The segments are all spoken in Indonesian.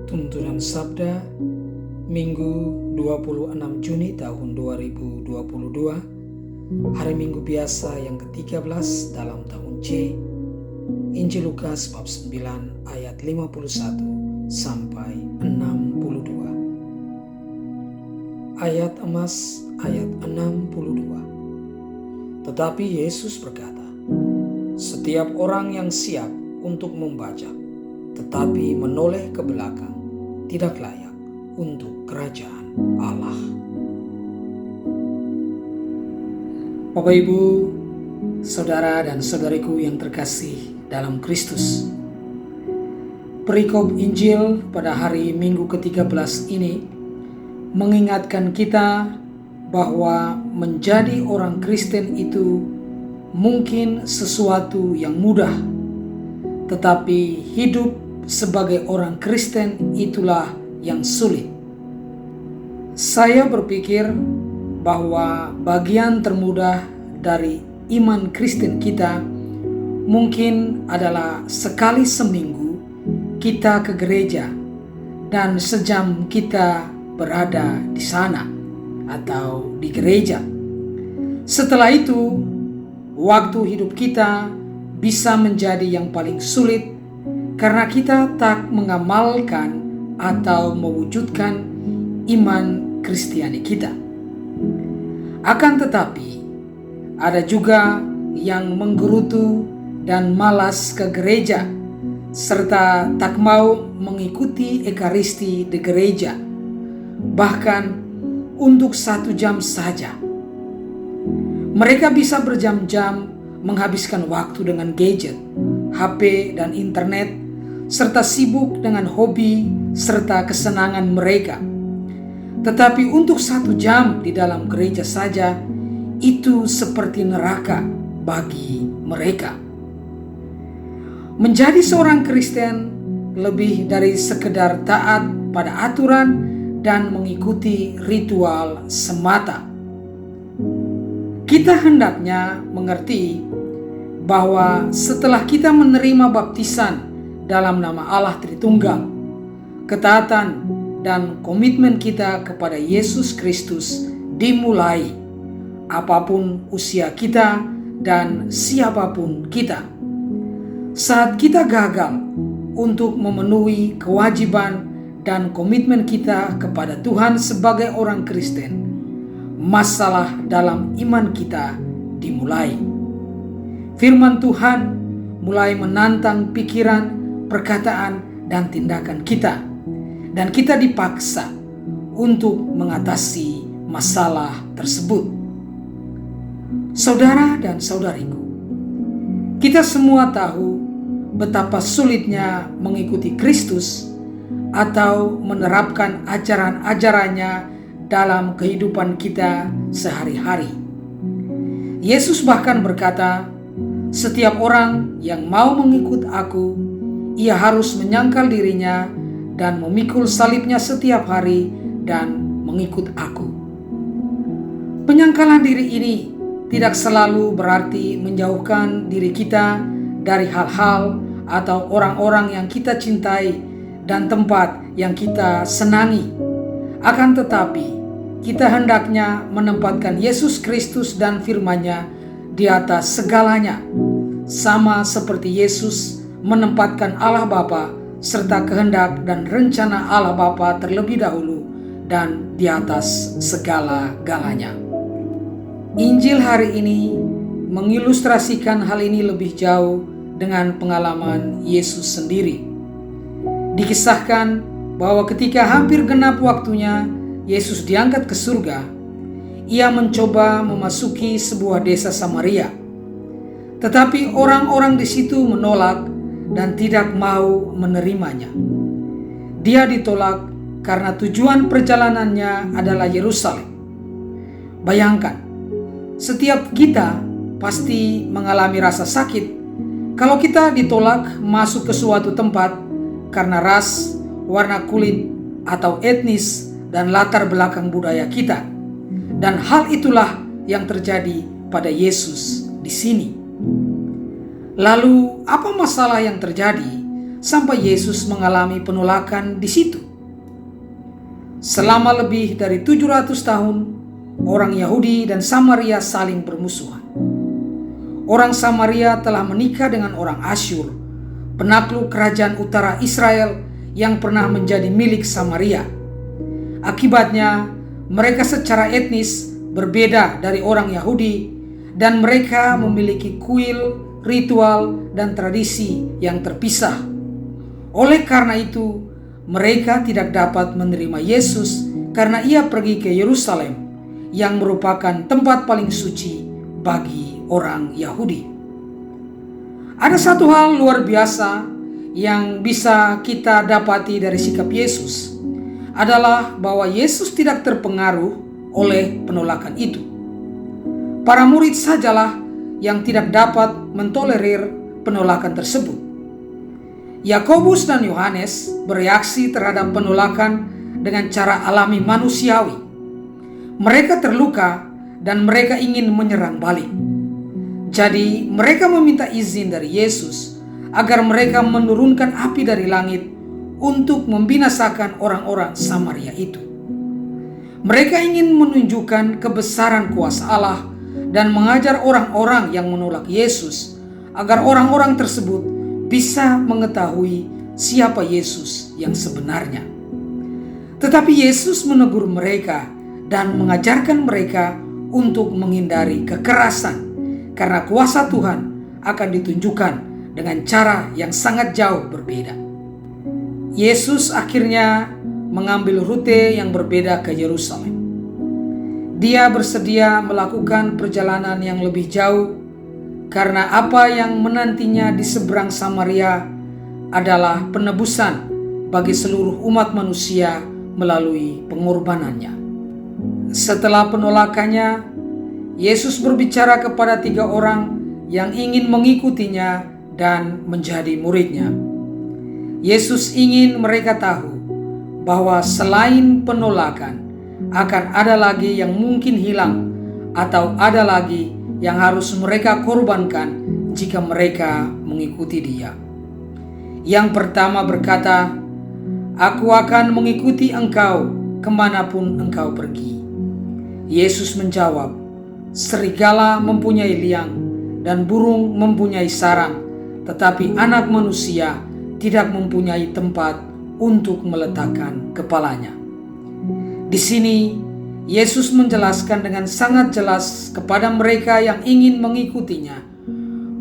Tuntunan Sabda Minggu 26 Juni tahun 2022, hari Minggu biasa yang ke-13 dalam tahun C. Injil Lukas bab 9 ayat 51 sampai 62. Ayat emas ayat 62. Tetapi Yesus berkata, setiap orang yang siap untuk membaca tetapi menoleh ke belakang tidak layak untuk kerajaan Allah. Bapak Ibu, saudara dan saudariku yang terkasih dalam Kristus, perikop Injil pada hari Minggu ke-13 ini mengingatkan kita bahwa menjadi orang Kristen itu mungkin sesuatu yang mudah, tetapi hidup sebagai orang Kristen itulah yang sulit. Saya berpikir bahwa bagian termudah dari iman Kristen kita mungkin adalah sekali seminggu kita ke gereja dan sejam kita berada di sana atau di gereja. Setelah itu, waktu hidup kita bisa menjadi yang paling sulit karena kita tak mengamalkan atau mewujudkan iman Kristiani kita. Akan tetapi, ada juga yang menggerutu dan malas ke gereja, serta tak mau mengikuti ekaristi di gereja, bahkan untuk 1 jam saja. Mereka bisa berjam-jam menghabiskan waktu dengan gadget, HP, dan internet, serta sibuk dengan hobi serta kesenangan mereka. Tetapi untuk 1 jam di dalam gereja saja, itu seperti neraka bagi mereka. Menjadi seorang Kristen lebih dari sekedar taat pada aturan dan mengikuti ritual semata. Kita hendaknya mengerti bahwa setelah kita menerima baptisan dalam nama Allah Tritunggal, ketaatan dan komitmen kita kepada Yesus Kristus dimulai, apapun usia kita dan siapapun kita. Saat kita gagal untuk memenuhi kewajiban dan komitmen kita kepada Tuhan sebagai orang Kristen, masalah dalam iman kita dimulai. Firman Tuhan mulai menantang pikiran, perkataan, dan tindakan kita, dan kita dipaksa untuk mengatasi masalah tersebut. Saudara dan saudariku, kita semua tahu betapa sulitnya mengikuti Kristus atau menerapkan ajaran-ajarannya dalam kehidupan kita sehari-hari. Yesus bahkan berkata, setiap orang yang mau mengikut aku, ia harus menyangkal dirinya dan memikul salibnya setiap hari dan mengikut aku. Penyangkalan diri ini tidak selalu berarti menjauhkan diri kita dari hal-hal atau orang-orang yang kita cintai dan tempat yang kita senangi. Akan tetapi, kita hendaknya menempatkan Yesus Kristus dan firman-Nya di atas segalanya, sama seperti Yesus menempatkan Allah Bapa serta kehendak dan rencana Allah Bapa terlebih dahulu dan di atas segala-galanya. Injil hari ini mengilustrasikan hal ini lebih jauh dengan pengalaman Yesus sendiri. Dikisahkan bahwa ketika hampir genap waktunya Yesus diangkat ke surga, ia mencoba memasuki sebuah desa Samaria. Tetapi orang-orang di situ menolak dan tidak mau menerimanya. Dia ditolak karena tujuan perjalanannya adalah Yerusalem. Bayangkan, setiap kita pasti mengalami rasa sakit kalau kita ditolak masuk ke suatu tempat karena ras, warna kulit, atau etnis dan latar belakang budaya kita. Dan hal itulah yang terjadi pada Yesus di sini. Lalu apa masalah yang terjadi sampai Yesus mengalami penolakan di situ. Selama lebih dari 700 tahun, orang Yahudi dan Samaria saling bermusuhan. Orang Samaria telah menikah dengan orang Asyur, penakluk kerajaan utara Israel yang pernah menjadi milik Samaria. Akibatnya, mereka secara etnis berbeda dari orang Yahudi dan mereka memiliki kuil, ritual, dan tradisi yang terpisah. Oleh karena itu, mereka tidak dapat menerima Yesus karena ia pergi ke Yerusalem yang merupakan tempat paling suci bagi orang Yahudi. Ada satu hal luar biasa yang bisa kita dapati dari sikap Yesus adalah bahwa Yesus tidak terpengaruh oleh penolakan itu. Para murid sajalah yang tidak dapat mentolerir penolakan tersebut. Yakobus dan Yohanes bereaksi terhadap penolakan dengan cara alami manusiawi. Mereka terluka dan mereka ingin menyerang balik. Jadi mereka meminta izin dari Yesus agar mereka menurunkan api dari langit untuk membinasakan orang-orang Samaria itu. Mereka ingin menunjukkan kebesaran kuasa Allah dan mengajar orang-orang yang menolak Yesus agar orang-orang tersebut bisa mengetahui siapa Yesus yang sebenarnya. Tetapi Yesus menegur mereka dan mengajarkan mereka untuk menghindari kekerasan karena kuasa Tuhan akan ditunjukkan dengan cara yang sangat jauh berbeda. Yesus akhirnya mengambil rute yang berbeda ke Yerusalem. Dia bersedia melakukan perjalanan yang lebih jauh karena apa yang menantinya di seberang Samaria adalah penebusan bagi seluruh umat manusia melalui pengorbanannya. Setelah penolakannya, Yesus berbicara kepada 3 orang yang ingin mengikutinya dan menjadi muridnya. Yesus ingin mereka tahu bahwa selain penolakan, akan ada lagi yang mungkin hilang atau ada lagi yang harus mereka korbankan jika mereka mengikuti Dia. Yang pertama berkata, "Aku akan mengikuti engkau kemanapun engkau pergi." Yesus menjawab, "Serigala mempunyai liang dan burung mempunyai sarang, tetapi Anak Manusia tidak mempunyai tempat untuk meletakkan kepalanya." Di sini, Yesus menjelaskan dengan sangat jelas kepada mereka yang ingin mengikutinya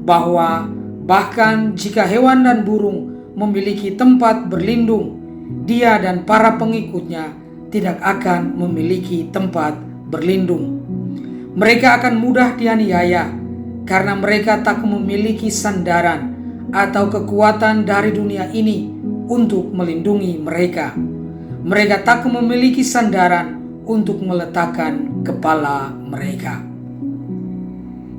bahwa bahkan jika hewan dan burung memiliki tempat berlindung, Dia dan para pengikutnya tidak akan memiliki tempat berlindung. Mereka akan mudah dianiaya karena mereka tak memiliki sandaran atau kekuatan dari dunia ini untuk melindungi mereka. Mereka tak memiliki sandaran untuk meletakkan kepala mereka.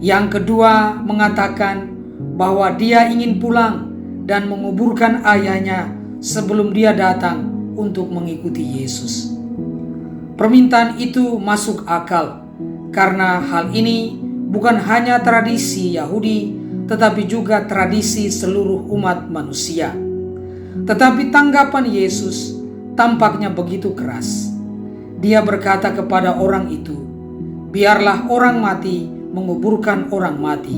Yang kedua mengatakan bahwa dia ingin pulang dan menguburkan ayahnya sebelum dia datang untuk mengikuti Yesus. Permintaan itu masuk akal karena hal ini bukan hanya tradisi Yahudi tetapi juga tradisi seluruh umat manusia. Tetapi tanggapan Yesus tampaknya begitu keras. Dia berkata kepada orang itu, "Biarlah orang mati menguburkan orang mati,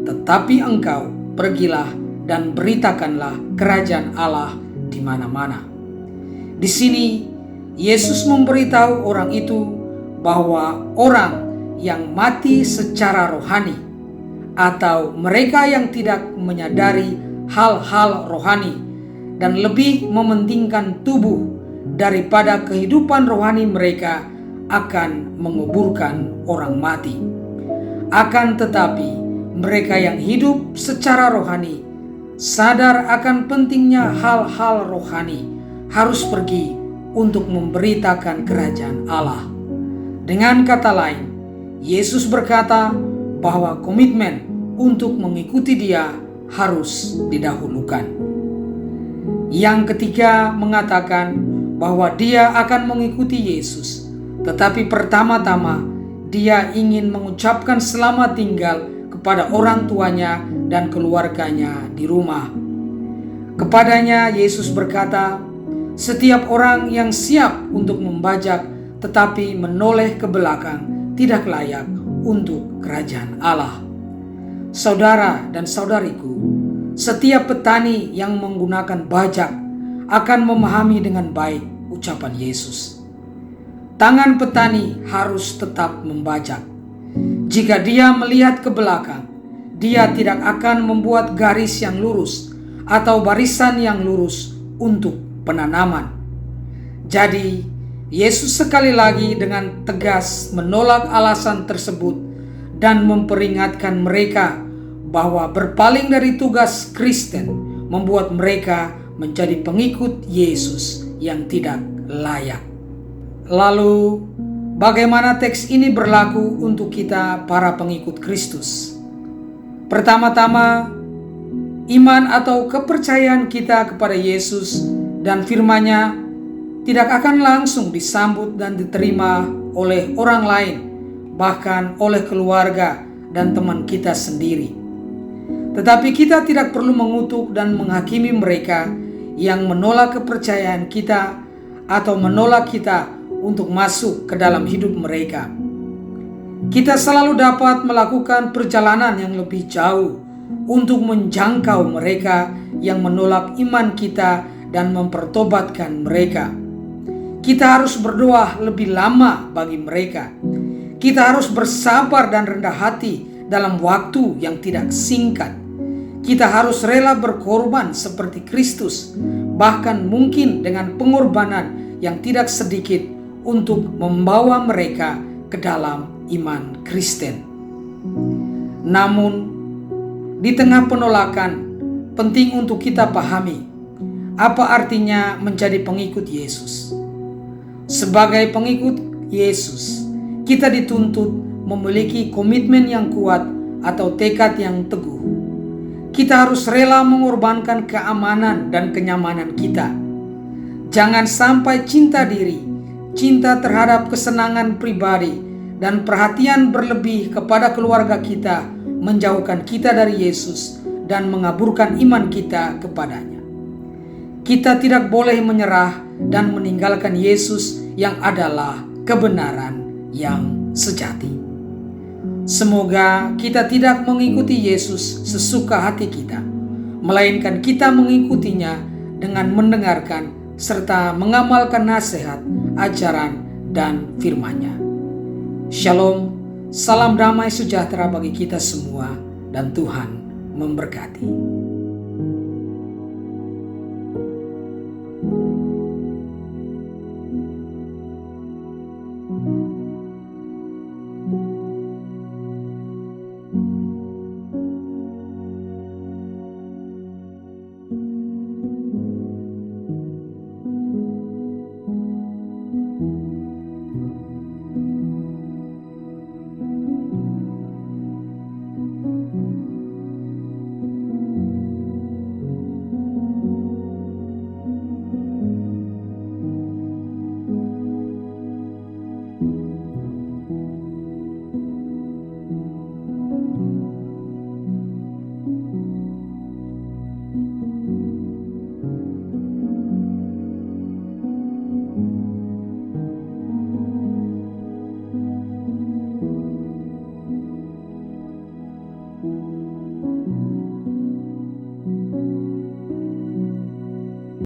tetapi engkau pergilah dan beritakanlah kerajaan Allah di mana-mana." Di sini Yesus memberitahu orang itu bahwa orang yang mati secara rohani atau mereka yang tidak menyadari hal-hal rohani dan lebih mementingkan tubuh daripada kehidupan rohani mereka akan menguburkan orang mati. Akan tetapi mereka yang hidup secara rohani sadar akan pentingnya hal-hal rohani harus pergi untuk memberitakan kerajaan Allah. Dengan kata lain, Yesus berkata bahwa komitmen untuk mengikuti Dia harus didahulukan. Yang ketiga mengatakan bahwa dia akan mengikuti Yesus, tetapi pertama-tama dia ingin mengucapkan selamat tinggal kepada orang tuanya dan keluarganya di rumah. Kepadanya Yesus berkata, "Setiap orang yang siap untuk membajak tetapi menoleh ke belakang tidak layak untuk kerajaan Allah." Saudara dan saudariku, setiap petani yang menggunakan bajak akan memahami dengan baik ucapan Yesus. Tangan petani harus tetap membajak. Jika dia melihat ke belakang, dia tidak akan membuat garis yang lurus atau barisan yang lurus untuk penanaman. Jadi, Yesus sekali lagi dengan tegas menolak alasan tersebut dan memperingatkan mereka bahwa berpaling dari tugas Kristen membuat mereka menjadi pengikut Yesus yang tidak layak. Lalu, bagaimana teks ini berlaku untuk kita para pengikut Kristus? Pertama-tama, iman atau kepercayaan kita kepada Yesus dan firman-Nya tidak akan langsung disambut dan diterima oleh orang lain, bahkan oleh keluarga dan teman kita sendiri. Tetapi kita tidak perlu mengutuk dan menghakimi mereka yang menolak kepercayaan kita atau menolak kita untuk masuk ke dalam hidup mereka. Kita selalu dapat melakukan perjalanan yang lebih jauh untuk menjangkau mereka yang menolak iman kita dan mempertobatkan mereka. Kita harus berdoa lebih lama bagi mereka. Kita harus bersabar dan rendah hati dalam waktu yang tidak singkat. Kita harus rela berkorban seperti Kristus, bahkan mungkin dengan pengorbanan yang tidak sedikit untuk membawa mereka ke dalam iman Kristen. Namun, di tengah penolakan, penting untuk kita pahami apa artinya menjadi pengikut Yesus. Sebagai pengikut Yesus, kita dituntut memiliki komitmen yang kuat atau tekad yang teguh. Kita harus rela mengorbankan keamanan dan kenyamanan kita. Jangan sampai cinta diri, cinta terhadap kesenangan pribadi, dan perhatian berlebih kepada keluarga kita menjauhkan kita dari Yesus dan mengaburkan iman kita kepadanya. Kita tidak boleh menyerah dan meninggalkan Yesus yang adalah kebenaran yang sejati. Semoga kita tidak mengikuti Yesus sesuka hati kita, melainkan kita mengikutinya dengan mendengarkan serta mengamalkan nasihat, ajaran, dan firman-Nya. Shalom, salam damai sejahtera bagi kita semua, dan Tuhan memberkati.